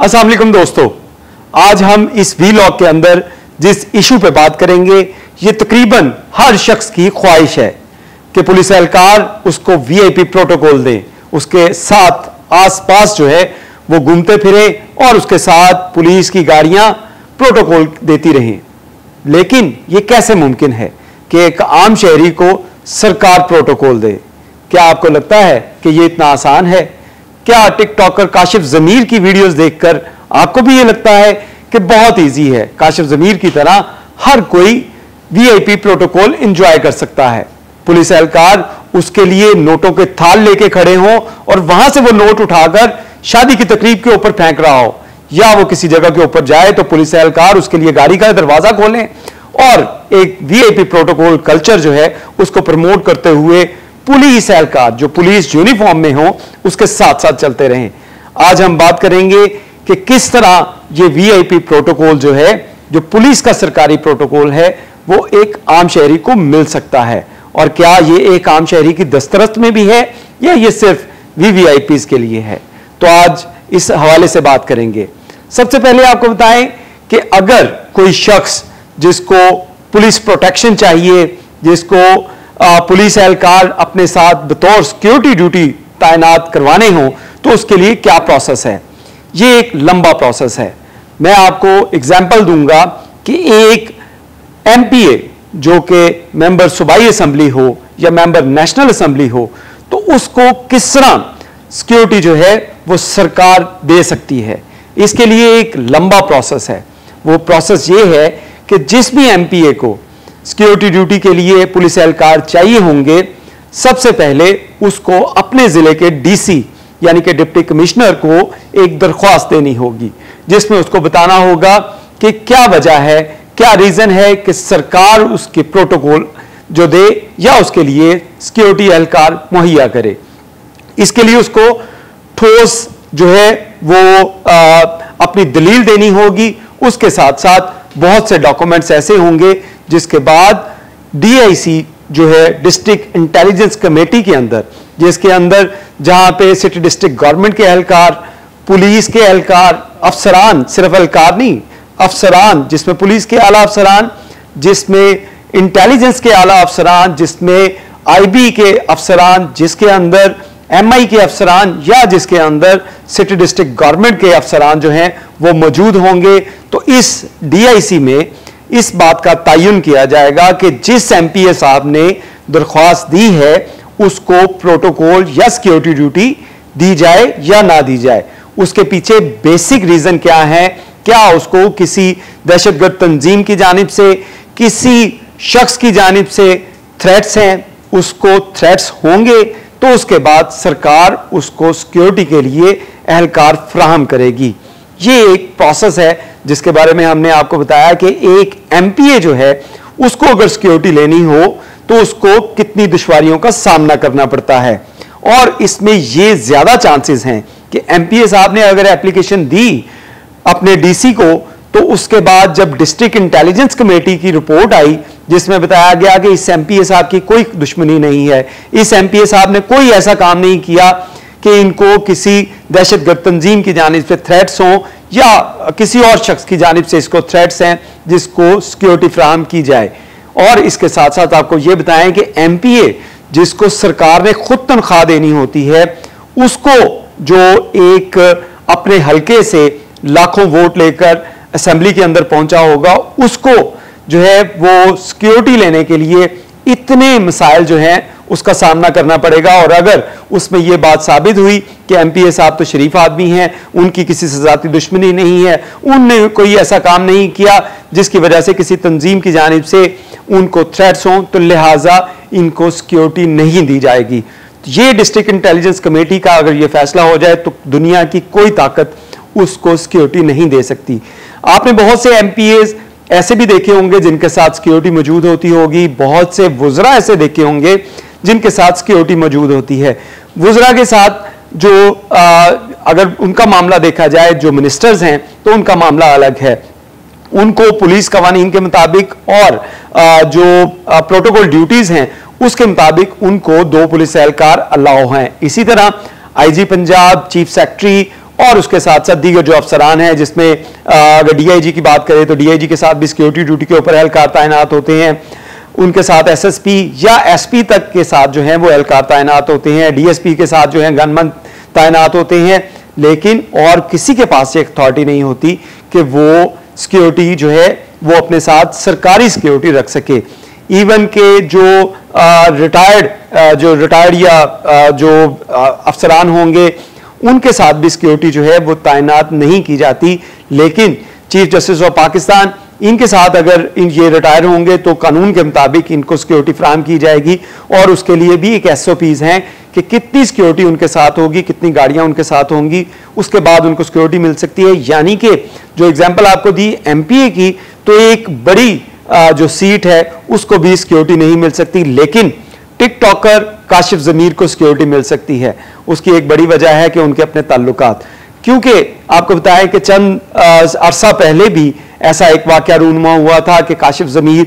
अस्सलाम वालेकुम दोस्तों, आज हम इस वीलॉग के अंदर जिस इशू पे बात करेंगे ये तकरीबन हर शख्स की ख्वाहिश है कि पुलिस एहलकार उसको वीआईपी प्रोटोकॉल दे, उसके साथ आसपास जो है वो घूमते फिरे और उसके साथ पुलिस की गाड़ियां प्रोटोकॉल देती रहें। लेकिन ये कैसे मुमकिन है कि एक आम शहरी को सरकार प्रोटोकॉल दे? क्या आपको लगता है कि ये इतना आसान है? क्या टिकटॉकर काशिफ ज़मीर की वीडियोस देखकर आपको भी ये लगता है कि बहुत इजी है, काशिफ ज़मीर की तरह हर कोई वीआईपी प्रोटोकॉल एंजॉय कर सकता है? पुलिस एहलकार उसके लिए नोटों के थाल लेके खड़े हों और वहां से वो नोट उठाकर शादी की तकरीब के ऊपर फेंक रहा हो, या वो किसी जगह के ऊपर जाए तो पुलिस एहलकार उसके लिए गाड़ी का दरवाजा खोलें और एक वीआईपी प्रोटोकॉल कल्चर जो है उसको प्रमोट करते हुए पुलिस एहलकार जो पुलिस यूनिफॉर्म में हो उसके साथ साथ चलते रहें। आज हम बात करेंगे कि किस तरह ये वीआईपी प्रोटोकॉल जो है, जो पुलिस का सरकारी प्रोटोकॉल है, वो एक आम शहरी को मिल सकता है, और क्या ये एक आम शहरी की दस्तरस्त में भी है या ये सिर्फ वीवीआईपीज के लिए है। तो आज इस हवाले से बात करेंगे। सबसे पहले आपको बताएं कि अगर कोई शख्स जिसको पुलिस प्रोटेक्शन चाहिए, जिसको पुलिस एहलकार अपने साथ बतौर सिक्योरिटी ड्यूटी तैनात करवाने हो, तो उसके लिए क्या प्रोसेस है। ये एक लंबा प्रोसेस है। मैं आपको एग्जांपल दूंगा कि एक एमपीए जो कि मेंबर सूबाई असेंबली हो या मेंबर नेशनल असेंबली हो, तो उसको किस तरह सिक्योरिटी जो है वो सरकार दे सकती है। इसके लिए एक लंबा प्रोसेस है। वो प्रोसेस ये है कि जिस भी एमपीए को सिक्योरिटी ड्यूटी के लिए पुलिस एहलकार चाहिए होंगे, सबसे पहले उसको अपने जिले के डीसी यानी कि डिप्टी कमिश्नर को एक दरख्वास्त देनी होगी, जिसमें उसको बताना होगा कि क्या वजह है, क्या रीजन है कि सरकार उसके प्रोटोकॉल जो दे या उसके लिए सिक्योरिटी एहलकार मुहैया करे। इसके लिए उसको ठोस जो है वो अपनी दलील देनी होगी। उसके साथ साथ बहुत से डॉक्यूमेंट्स ऐसे होंगे जिसके बाद डीआईसी जो है डिस्ट्रिक्ट इंटेलिजेंस कमेटी के अंदर, जिसके अंदर जहां पे सिटी डिस्ट्रिक्ट गवर्नमेंट के एहलकार, पुलिस के एहलकार, अफसरान, सिर्फ एहलकार नहीं, अफसरान जिसमें पुलिस के आला अफसरान, जिसमें इंटेलिजेंस के आला अफसरान, जिसमें आईबी के अफसरान, जिसके अंदर एमआई के अफसरान, या जिसके अंदर सिटी डिस्ट्रिक्ट गवर्नमेंट के अफसरान जो हैं वो मौजूद होंगे। तो इस डीआईसी में इस बात का तयन किया जाएगा कि जिस एमपीए साहब ने दरख्वास्त दी है उसको प्रोटोकॉल या सिक्योरिटी ड्यूटी दी जाए या ना दी जाए। उसके पीछे बेसिक रीजन क्या है, क्या उसको किसी दहशतगर्द तंजीम की जानिब से, किसी शख्स की जानिब से थ्रेट्स हैं, उसको थ्रेट्स होंगे तो उसके बाद सरकार उसको सिक्योरिटी के लिए एहलकार फ्राहम करेगी। ये एक प्रोसेस है जिसके बारे में हमने आपको बताया कि एक एमपीए जो है उसको अगर सिक्योरिटी लेनी हो तो उसको कितनी दुश्वारियों का सामना करना पड़ता है, और इसमें ये ज्यादा चांसेस हैं कि एमपीए साहब ने अगर एप्लीकेशन दी अपने डीसी को, तो उसके बाद जब डिस्ट्रिक्ट इंटेलिजेंस कमेटी की रिपोर्ट आई जिसमें बताया गया कि इस एमपीए साहब की कोई दुश्मनी नहीं है, इस एमपीए साहब ने कोई ऐसा काम नहीं किया कि इनको किसी दहशतगर्द तंजीम की जानिब से थ्रेट्स हों या किसी और शख्स की जानिब से इसको थ्रेट्स हैं जिसको सिक्योरिटी फ्राहम की जाए। और इसके साथ साथ आपको यह बताएं कि एमपीए जिसको सरकार ने खुद तनख्वाह देनी होती है, उसको जो एक अपने हल्के से लाखों वोट लेकर असेंबली के अंदर पहुंचा होगा, उसको जो है वो सिक्योरिटी लेने के लिए इतने मसाइल जो हैं उसका सामना करना पड़ेगा। और अगर उसमें यह बात साबित हुई कि एमपीए साहब तो शरीफ आदमी हैं, उनकी किसी से जाती दुश्मनी नहीं है, उनने कोई ऐसा काम नहीं किया जिसकी वजह से किसी तंजीम की जानिब से उनको थ्रेट्स हों, तो लिहाजा इनको सिक्योरिटी नहीं दी जाएगी। ये डिस्ट्रिक्ट इंटेलिजेंस कमेटी का अगर ये फैसला हो जाए तो दुनिया की कोई ताकत उसको सिक्योरिटी नहीं दे सकती। आपने बहुत से एमपीए ऐसे भी देखे होंगे जिनके साथ सिक्योरिटी मौजूद होती होगी, बहुत से वुज़रा ऐसे देखे होंगे जिनके साथ सिक्योरिटी मौजूद होती है। वुज़रा के साथ जो अगर उनका मामला देखा जाए, जो मिनिस्टर्स हैं, तो उनका मामला अलग है। उनको पुलिस कवानीन के मुताबिक और जो प्रोटोकॉल ड्यूटीज हैं उसके मुताबिक उनको 2 पुलिस एहलकार अलाउ हैं। इसी तरह आईजी पंजाब, चीफ सेक्रेटरी और उसके साथ साथ दीगर जो अफसरान हैं, जिसमें अगर डीआईजी की बात करें तो डीआईजी के साथ भी सिक्योरिटी ड्यूटी के ऊपर एहलकार तैनात होते हैं, उनके साथ एसएसपी या एसपी तक के साथ जो है वो एहलकार तैनात होते हैं, डीएसपी के साथ जो है गनमैन तैनात होते हैं, लेकिन और किसी के पास एक अथॉरिटी नहीं होती कि वो सिक्योरिटी जो है वो अपने साथ सरकारी सिक्योरिटी रख सके। इवन के जो रिटायर्ड या जो अफसरान होंगे उनके साथ भी सिक्योरिटी जो है वो तैनात नहीं की जाती, लेकिन चीफ जस्टिस ऑफ पाकिस्तान इनके साथ अगर ये रिटायर होंगे तो कानून के मुताबिक इनको सिक्योरिटी फराहम की जाएगी और उसके लिए भी एक एसओपीज हैं कि कितनी सिक्योरिटी उनके साथ होगी, कितनी गाड़ियां उनके साथ होंगी, उसके बाद उनको सिक्योरिटी मिल सकती है। यानी कि जो एग्जांपल आपको दी एमपीए की, तो एक बड़ी जो सीट है उसको भी सिक्योरिटी नहीं मिल सकती, लेकिन टिकटॉकर काशिफ ज़मीर को सिक्योरिटी मिल सकती है। उसकी एक बड़ी वजह है कि उनके अपने ताल्लुकात, क्योंकि आपको बताया कि चंद अरसा पहले भी ऐसा एक वाकया रूनुमा हुआ था कि काशिफ ज़मीर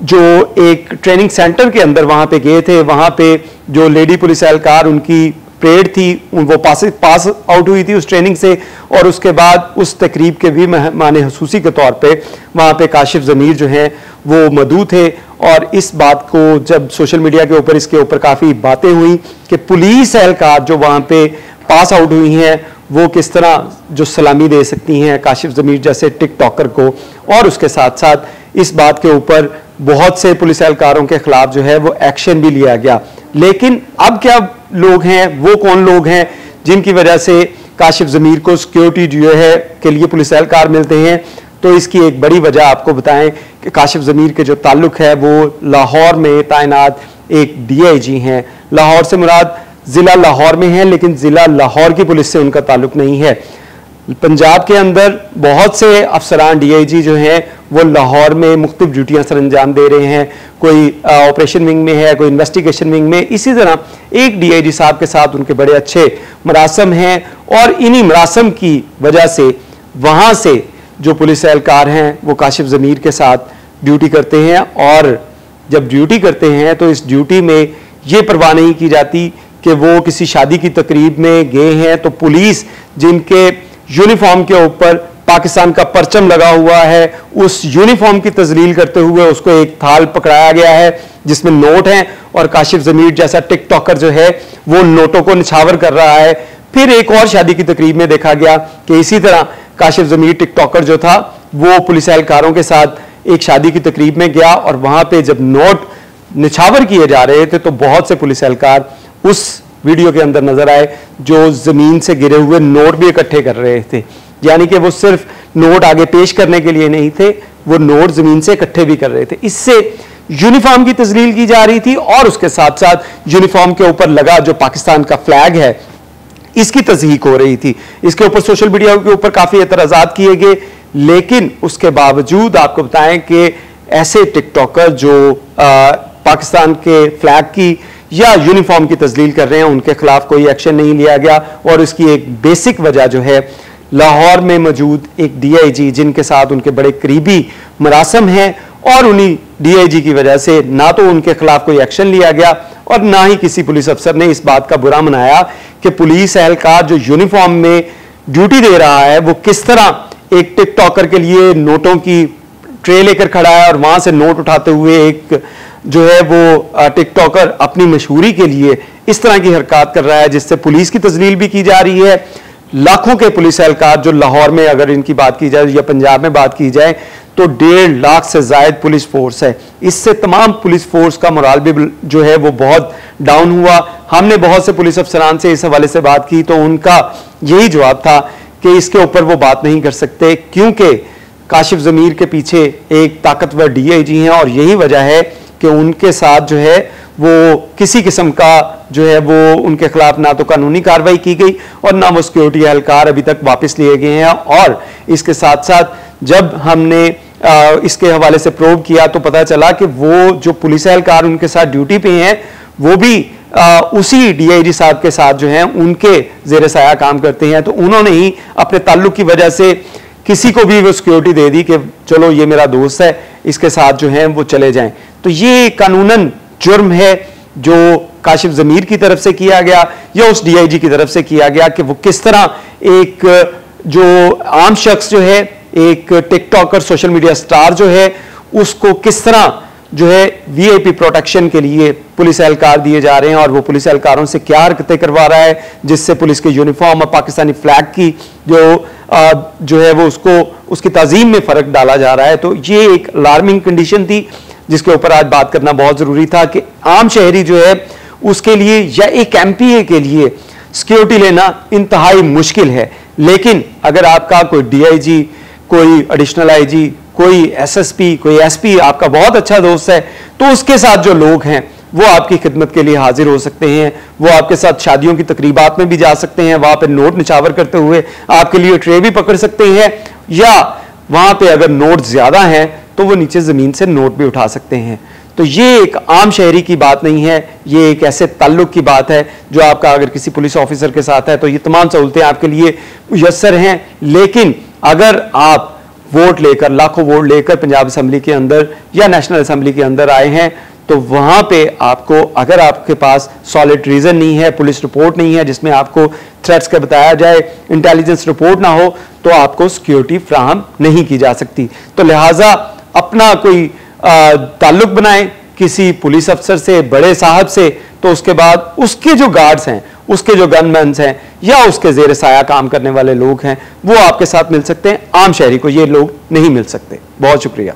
जो एक ट्रेनिंग सेंटर के अंदर वहां पे गए थे, वहां पे जो लेडी पुलिस एहलकार उनकी परेड थी वो पास आउट हुई थी उस ट्रेनिंग से, और उसके बाद उस तकरीब के भी मेहमान हुसूसी के तौर पे वहां पे काशिफ ज़मीर जो हैं वो मौजूद थे। और इस बात को जब सोशल मीडिया के ऊपर इसके ऊपर काफ़ी बातें हुई कि पुलिस एहलकार जो वहां पे पास आउट हुई हैं वो किस तरह जो सलामी दे सकती हैं काशिफ ज़मीर जैसे टिकटॉकर को, और उसके साथ साथ इस बात के ऊपर बहुत से पुलिस एहलकारों के खिलाफ जो है वो एक्शन भी लिया गया। लेकिन अब क्या लोग हैं, वो कौन लोग हैं जिनकी वजह से काशिफ ज़मीर को सिक्योरिटी जो है के लिए पुलिस एहलकार मिलते हैं? तो इसकी एक बड़ी वजह आपको बताएं कि काशिफ ज़मीर के जो ताल्लुक है वो लाहौर में तैनात एक डीआईजी हैं। लाहौर से मुराद जिला लाहौर में है, लेकिन जिला लाहौर की पुलिस से उनका ताल्लुक नहीं है। पंजाब के अंदर बहुत से अफसरान डीआईजी जो हैं वो लाहौर में मुख्तलिफ ड्यूटियां सर अंजाम दे रहे हैं, कोई ऑपरेशन विंग में है, कोई इन्वेस्टिगेशन विंग में। इसी तरह एक डीआईजी साहब के साथ उनके बड़े अच्छे मरासम हैं, और इन्हीं मरासम की वजह से वहां से जो पुलिस एहलकार हैं वो काशिफ ज़मीर के साथ ड्यूटी करते हैं, और जब ड्यूटी करते हैं तो इस ड्यूटी में ये परवाह नहीं की जाती कि वो किसी शादी की तकरीब में गए हैं तो पुलिस जिनके यूनिफॉर्म के ऊपर पाकिस्तान का परचम लगा हुआ है उस यूनिफॉर्म की तजलील करते हुए उसको एक थाल पकड़ाया गया है जिसमें नोट हैं, और काशिफ ज़मीर जैसा टिकटॉकर जो है वो नोटों को निछावर कर रहा है। फिर एक और शादी की तकरीब में देखा गया कि इसी तरह काशिफ ज़मीर टिकटॉकर जो था वो पुलिस एहलकारों के साथ एक शादी की तकरीब में गया, और वहां पे जब नोट निछावर किए जा रहे थे तो बहुत से पुलिस एहलकार उस वीडियो के अंदर नजर आए जो जमीन से गिरे हुए नोट भी इकट्ठे कर रहे थे। यानी कि वो सिर्फ नोट आगे पेश करने के लिए नहीं थे, वो नोट जमीन से इकट्ठे भी कर रहे थे। इससे यूनिफॉर्म की तजलील की जा रही थी, और उसके साथ साथ यूनिफॉर्म के ऊपर लगा जो पाकिस्तान का फ्लैग है इसकी तज़हीक हो रही थी। इसके ऊपर सोशल मीडिया के ऊपर काफी एतराजात किए गए, लेकिन उसके बावजूद आपको बताएं कि ऐसे टिकटॉकर जो पाकिस्तान के फ्लैग की या यूनिफॉर्म की तजलील कर रहे हैं उनके खिलाफ कोई एक्शन नहीं लिया गया। और उसकी एक बेसिक वजह जो है लाहौर में मौजूद एक डीआईजी जिनके साथ उनके बड़े करीबी मरासम हैं, और उन्हीं डीआईजी की वजह से ना तो उनके खिलाफ कोई एक्शन लिया गया और ना ही किसी पुलिस अफसर ने इस बात का बुरा मनाया कि पुलिस एहलकार जो यूनिफॉर्म में ड्यूटी दे रहा है वो किस तरह एक टिकटॉकर के लिए नोटों की ट्रे लेकर खड़ा है, और वहां से नोट उठाते हुए एक जो है वो टिकटॉकर अपनी मशहूरी के लिए इस तरह की हरकत कर रहा है जिससे पुलिस की तजलील भी की जा रही है। लाखों के पुलिस एहलकार जो लाहौर में अगर इनकी बात की जाए या पंजाब में बात की जाए तो 1.5 लाख से जायद पुलिस फोर्स है। इससे तमाम पुलिस फोर्स का मोराल भी जो है वो बहुत डाउन हुआ। हमने बहुत से पुलिस अफसरान से इस हवाले से बात की तो उनका यही जवाब था कि इसके ऊपर वो बात नहीं कर सकते क्योंकि काशिफ ज़मीर के पीछे एक ताकतवर डीआईजी हैं, और यही वजह है कि उनके साथ जो है वो किसी किस्म का जो है वो उनके खिलाफ ना तो कानूनी कार्रवाई की गई और ना वो सिक्योरिटी एहलकार अभी तक वापस लिए गए हैं। और इसके साथ साथ जब हमने इसके हवाले से प्रोब किया तो पता चला कि वो जो पुलिस एहलकार उनके साथ ड्यूटी पे हैं वो भी उसी डीआईजी साहब के साथ जो है उनके जेर साया काम करते हैं। तो उन्होंने ही अपने ताल्लुक की वजह से किसी को भी वो सिक्योरिटी दे दी कि चलो ये मेरा दोस्त है, इसके साथ जो है वो चले जाएं। तो ये कानूनन जुर्म है जो काशिफ जमीर की तरफ से किया गया या उस डीआईजी की तरफ से किया गया कि वो किस तरह एक जो आम शख्स जो है, एक टिकटॉकर, सोशल मीडिया स्टार जो है, उसको किस तरह जो है वीआईपी प्रोटेक्शन के लिए पुलिस एहलकार दिए जा रहे हैं और वो पुलिस एहलकारों से क्या हरकतें करवा रहा है जिससे पुलिस के यूनिफॉर्म और पाकिस्तानी फ्लैग की जो है वो उसको उसकी ताजीम में फर्क डाला जा रहा है। तो ये एक अलार्मिंग कंडीशन थी जिसके ऊपर आज बात करना बहुत जरूरी था कि आम शहरी जो है उसके लिए या एक एमपीए के लिए सिक्योरिटी लेना इंतहाई मुश्किल है। लेकिन अगर आपका कोई डीआईजी, कोई एडिशनल आईजी, कोई एसएसपी, कोई एसपी आपका बहुत अच्छा दोस्त है, तो उसके साथ जो लोग हैं वो आपकी खिदमत के लिए हाजिर हो सकते हैं। वो आपके साथ शादियों की तकरीबात में भी जा सकते हैं, वहां पे नोट निछावर करते हुए आपके लिए ट्रे भी पकड़ सकते हैं, या वहां पे अगर नोट ज्यादा हैं तो वो नीचे जमीन से नोट भी उठा सकते हैं। तो ये एक आम शहरी की बात नहीं है, ये एक ऐसे ताल्लुक की बात है जो आपका अगर किसी पुलिस ऑफिसर के साथ है तो ये तमाम सहूलतें आपके लिए मुयस्सर हैं। लेकिन अगर आप वोट लेकर, लाखों वोट लेकर पंजाब असेंबली के अंदर या नेशनल असेंबली के अंदर आए हैं, तो वहां पे आपको, अगर आपके पास सॉलिड रीजन नहीं है, पुलिस रिपोर्ट नहीं है जिसमें आपको थ्रेट्स का बताया जाए, इंटेलिजेंस रिपोर्ट ना हो, तो आपको सिक्योरिटी फ्राहम नहीं की जा सकती। तो लिहाजा अपना कोई ताल्लुक बनाए किसी पुलिस अफसर से, बड़े साहब से, तो उसके बाद उसके जो गार्ड्स हैं, उसके जो गनमैन हैं या उसके जेर साया काम करने वाले लोग हैं वो आपके साथ मिल सकते हैं। आम शहरी को ये लोग नहीं मिल सकते। बहुत शुक्रिया।